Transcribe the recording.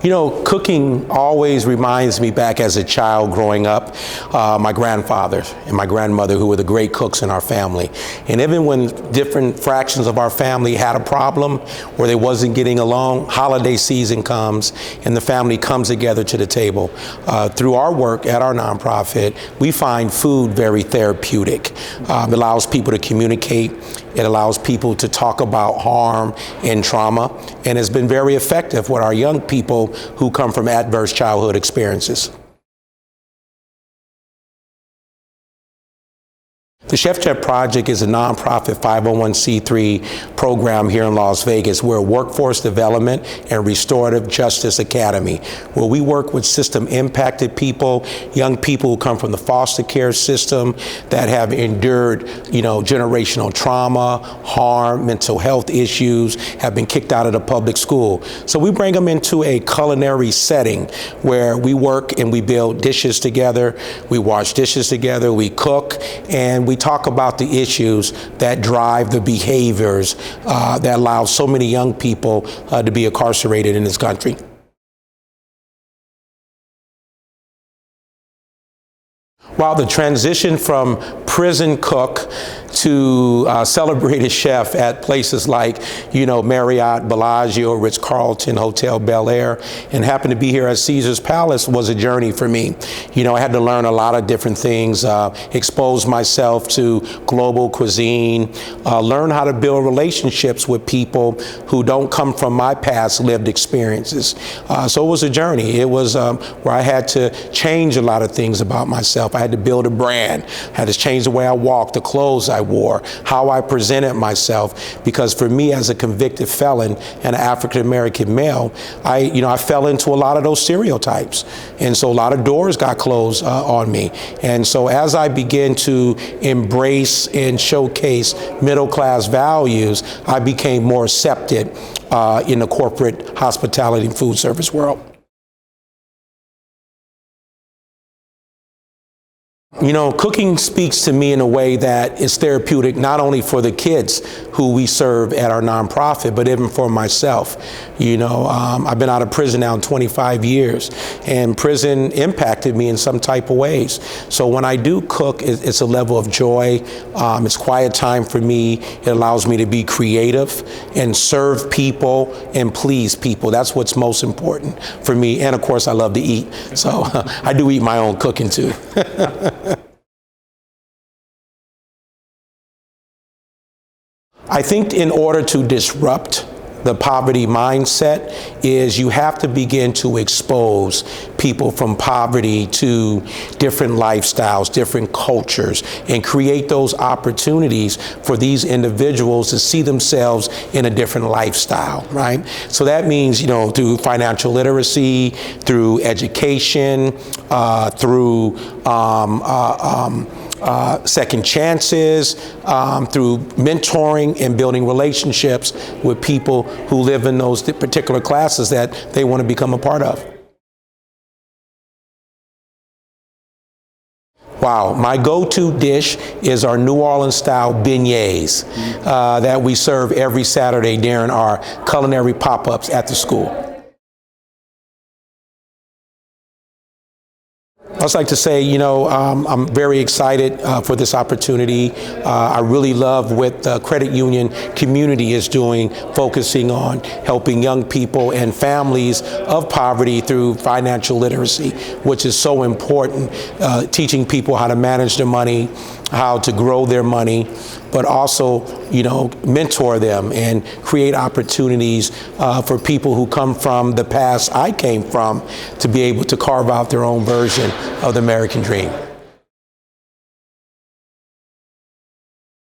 You know, cooking always reminds me back as a child growing up, my grandfather and my grandmother, who were the great cooks in our family. And even when different fractions of our family had a problem or they wasn't getting along, holiday season comes and the family comes together to the table. Through our work at our nonprofit, we find food very therapeutic. It allows people to communicate. It allows people to talk about harm and trauma, and has been very effective with our young people who come from adverse childhood experiences. The Chef Project is a nonprofit 501c3 program here in Las Vegas. We're a workforce development and restorative justice academy, where we work with system impacted people, young people who come from the foster care system that have endured, generational trauma, harm, mental health issues, have been kicked out of the public school. So we bring them into a culinary setting where we work and we build dishes together, we wash dishes together, we cook, and we talk about the issues that drive the behaviors that allow so many young people to be incarcerated in this country. While the transition from prison cook to celebrated chef at places like, Marriott, Bellagio, Ritz-Carlton, Hotel Bel Air, and happened to be here at Caesar's Palace was a journey for me. I had to learn a lot of different things, expose myself to global cuisine, learn how to build relationships with people who don't come from my past lived experiences. So it was a journey. It was where I had to change a lot of things about myself. I had to build a brand, I had to change the way I walked, the clothes I wore, how I presented myself, because for me as a convicted felon and an African-American male, I fell into a lot of those stereotypes. And so a lot of doors got closed on me. And so as I began to embrace and showcase middle-class values, I became more accepted in the corporate hospitality and food service world. Cooking speaks to me in a way that is therapeutic, not only for the kids who we serve at our nonprofit, but even for myself. I've been out of prison now 25 years, and prison impacted me in some type of ways. So when I do cook, it's a level of joy. It's quiet time for me. It allows me to be creative and serve people and please people. That's what's most important for me. And of course, I love to eat. So I do eat my own cooking too. I think in order to disrupt the poverty mindset is you have to begin to expose people from poverty to different lifestyles, different cultures, and create those opportunities for these individuals to see themselves in a different lifestyle, right? So that means, through financial literacy, through education, through second chances, through mentoring and building relationships with people who live in those particular classes that they want to become a part of. Wow, my go-to dish is our New Orleans style beignets that we serve every Saturday during our culinary pop-ups at the school. I'd just like to say, I'm very excited for this opportunity. I really love what the credit union community is doing, focusing on helping young people and families of poverty through financial literacy, which is so important, teaching people how to manage their money, how to grow their money, but also, mentor them and create opportunities for people who come from the past I came from to be able to carve out their own version of the American dream.